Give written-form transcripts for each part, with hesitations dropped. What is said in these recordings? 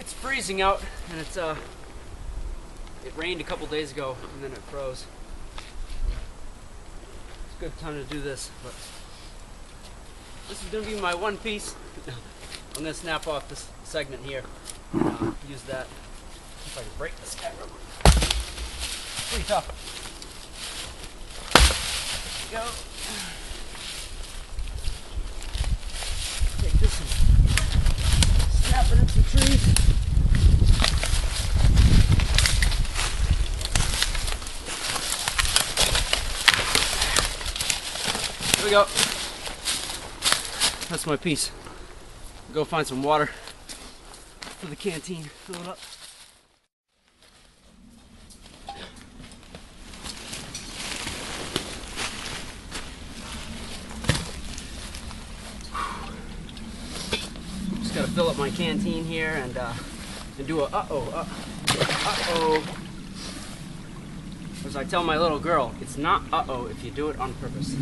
It's freezing out, and it rained a couple days ago, and then it froze. It's a good time to do this, but this is going to be my one piece. I'm going to snap off this segment here. Use that. If I can break this guy real quick. Pretty tough. There we go. Take this and snap it into some trees. There we go. That's my piece. Go find some water for the canteen, fill it up. Just gotta fill up my canteen here and do a uh-oh. As I tell my little girl, it's not uh-oh if you do it on purpose.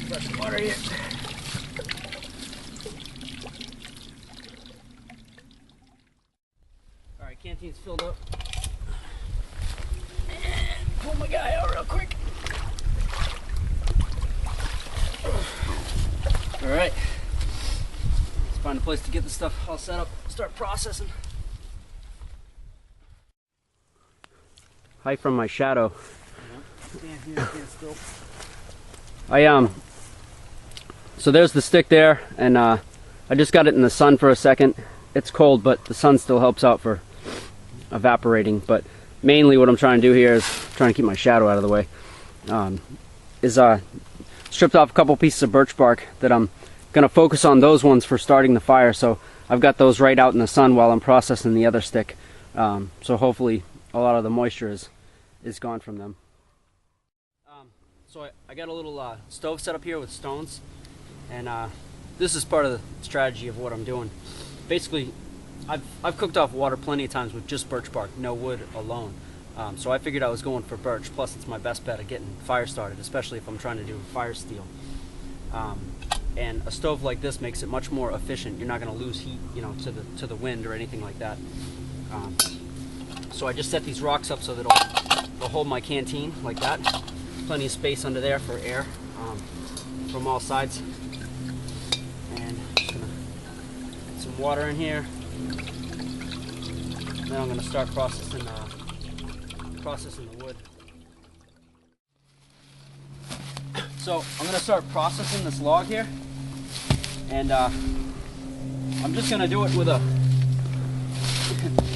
Fresh water here. Alright, canteen's filled up. And pull my guy out real quick. Alright. Let's find a place to get this stuff all set up, start processing. Hi from my shadow. Stand here, stand still. So there's the stick there, and I just got it in the sun for a second. It's cold, but the sun still helps out for evaporating. But mainly what I'm trying to do here is trying to keep my shadow out of the way. Stripped off a couple pieces of birch bark that I'm gonna focus on those ones for starting the fire. So I've got those right out in the sun while I'm processing the other stick. So hopefully a lot of the moisture is gone from them. So I got a little stove set up here with stones, and this is part of the strategy of what I'm doing. Basically, I've cooked off water plenty of times with just birch bark, no wood alone. So I figured I was going for birch, plus it's my best bet of getting fire started, especially if I'm trying to do fire steel. And a stove like this makes it much more efficient. You're not going to lose heat, you know, to the wind or anything like that. So I just set these rocks up so that they'll hold my canteen like that. Plenty of space under there for air from all sides. And just gonna get some water in here. And then I'm gonna start processing the wood. So I'm gonna start processing this log here, and I'm just gonna do it with a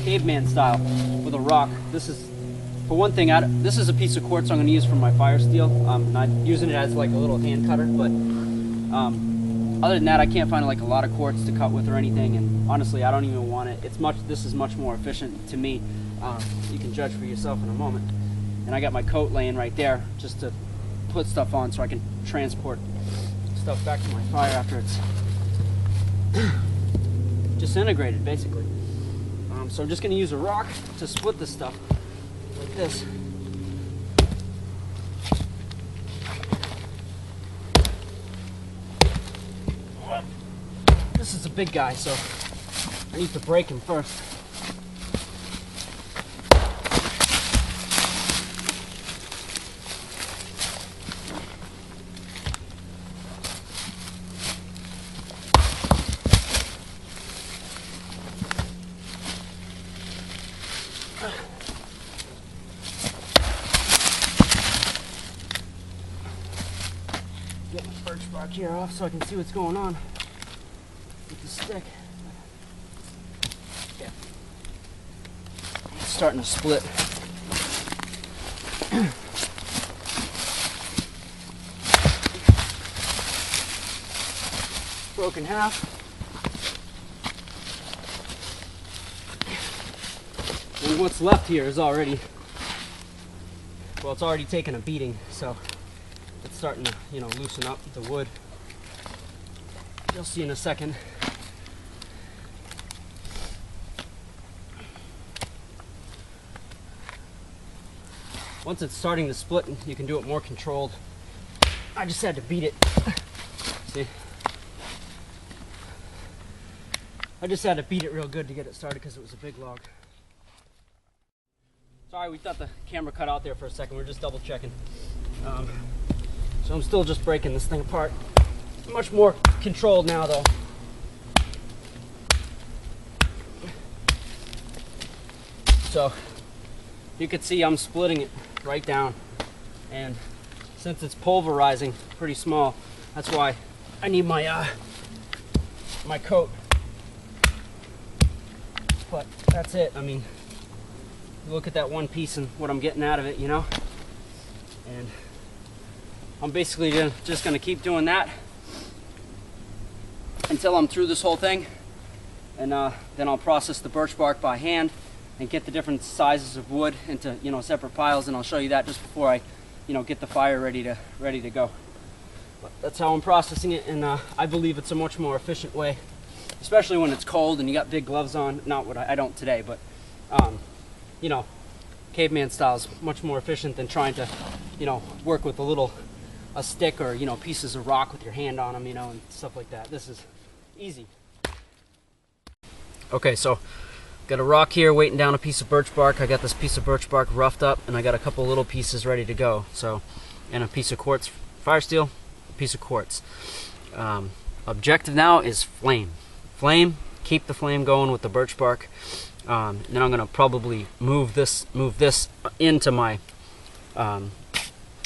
caveman style, with a rock. This is, for one thing, this is a piece of quartz I'm going to use for my fire steel. I'm not using it as like a little hand cutter, but other than that, I can't find like a lot of quartz to cut with or anything, and honestly, I don't even want it. This is much more efficient to me. You can judge for yourself in a moment. And I got my coat laying right there just to put stuff on so I can transport stuff back to my fire after it's disintegrated, basically. So I'm just going to use a rock to split this stuff like this. This is a big guy, so I need to break him first. Get my birch bark here off so I can see what's going on with the stick. Yeah. It's starting to split. Broken half. And what's left here is already, well, it's already taken a beating, so it's starting to, you know, loosen up the wood. You'll see in a second. once it's starting to split, you can do it more controlled. I just had to beat it. See? I just had to beat it real good to get it started because it was a big log. Sorry, we thought the camera cut out there for a second. We're just double checking. So I'm still just breaking this thing apart. Much more controlled now though. So you can see I'm splitting it right down, and since it's pulverizing pretty small, that's why I need my my coat. But that's it. I mean, look at that one piece and what I'm getting out of it, you know? And I'm basically just gonna keep doing that until I'm through this whole thing, and then I'll process the birch bark by hand and get the different sizes of wood into, you know, separate piles, and I'll show you that just before I, you know, get the fire ready to go. But that's how I'm processing it, and I believe it's a much more efficient way, especially when it's cold and you got big gloves on. Not what I don't today, but you know, caveman style is much more efficient than trying to, you know, work with a stick or, you know, pieces of rock with your hand on them, you know, and stuff like that. This is easy. Okay, so got a rock here weighting down a piece of birch bark. I got this piece of birch bark roughed up, and I got a couple little pieces ready to go. So, and a piece of quartz fire steel, a piece of quartz. Objective now is flame. Keep the flame going with the birch bark. Then I'm gonna probably move this into my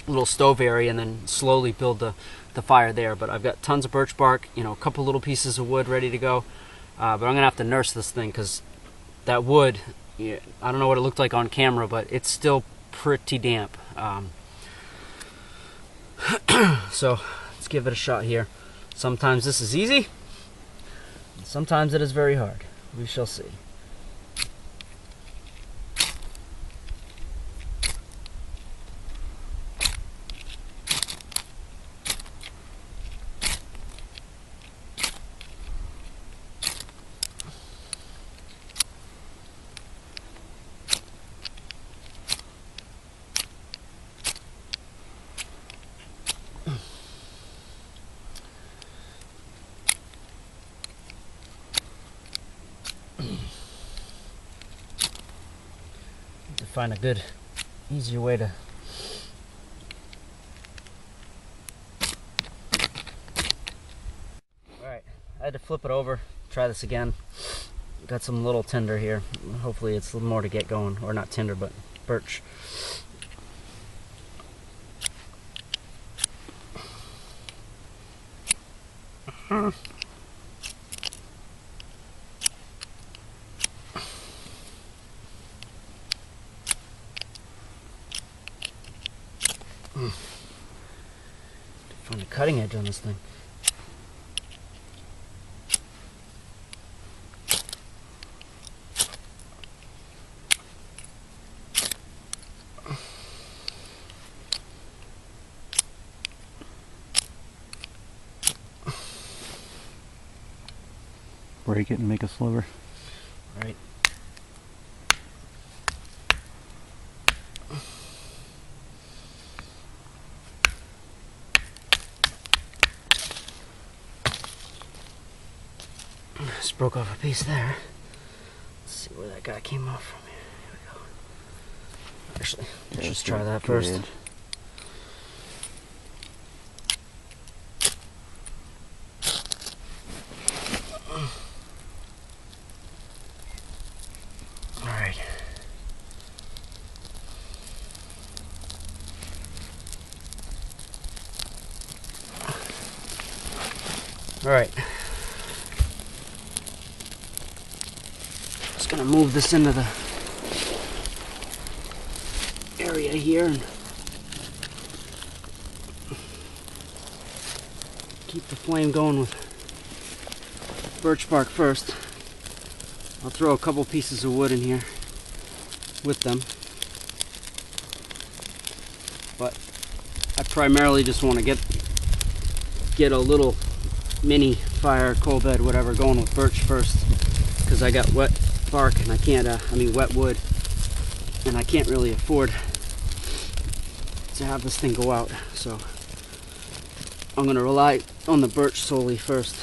little stove area, and then slowly build the fire there. But I've got tons of birch bark, you know, a couple little pieces of wood ready to go. But I'm gonna have to nurse this thing because that wood, yeah, I don't know what it looked like on camera, but it's still pretty damp. So let's give it a shot here. Sometimes this is easy, sometimes it is very hard. We shall see. Find a good, easier way to Alright, I had to flip it over, try this again. Got some little tinder here. Hopefully it's a little more to get going, or not tinder, but birch. Find a cutting edge on this thing. Break it and make a sliver. Right. Just broke off a piece there. Let's see where that guy came off from here. Here we go. Actually, let's just try that first. Alright. Alright. Just gonna move this into the area here and keep the flame going with birch bark first. I'll throw a couple pieces of wood in here with them, but I primarily just want to get a little mini fire, coal bed, whatever, going with birch first, because I got wet bark and I can't, wet wood, and I can't really afford to have this thing go out. So I'm gonna rely on the birch solely first.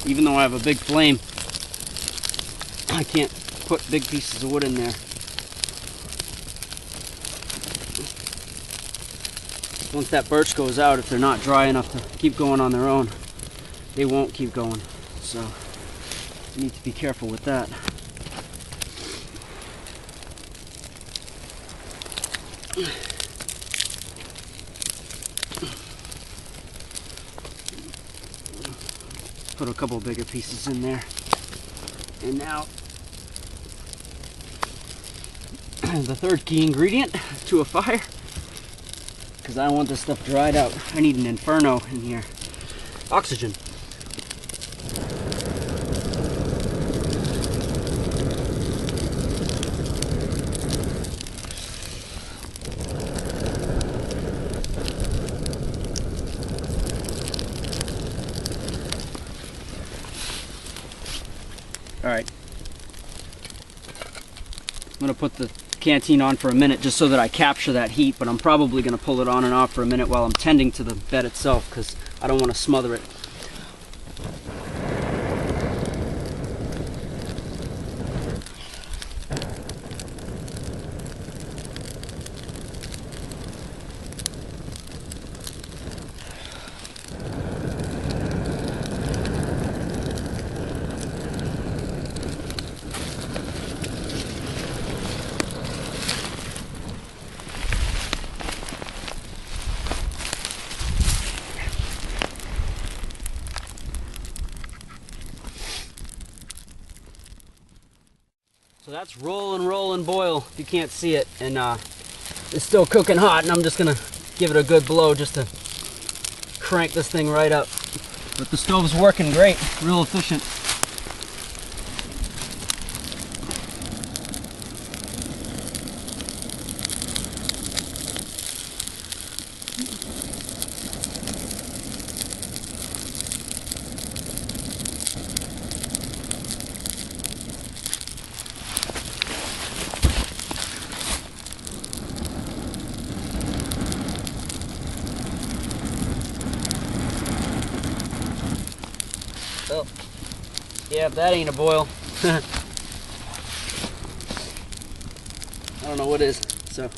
Even though I have a big flame, I can't put big pieces of wood in there. Once that birch goes out, if they're not dry enough to keep going on their own, they won't keep going. So you need to be careful with that. Put a couple bigger pieces in there. And now the third key ingredient to a fire, because I want this stuff dried out. I need an inferno in here. Oxygen. All right. I'm gonna put the canteen on for a minute just so that I capture that heat, but I'm probably gonna pull it on and off for a minute while I'm tending to the bed itself, because I don't want to smother it. So that's roll and boil, if you can't see it, and it's still cooking hot, and I'm just gonna give it a good blow just to crank this thing right up. But the stove's working great, real efficient. Oh, yeah, if that ain't a boil, I don't know what is. So,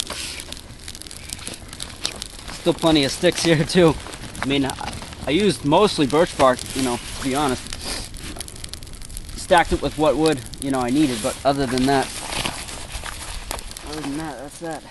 still plenty of sticks here too. I mean, I used mostly birch bark, you know, to be honest. Stacked it with what wood, you know, I needed, but other than that, that's that.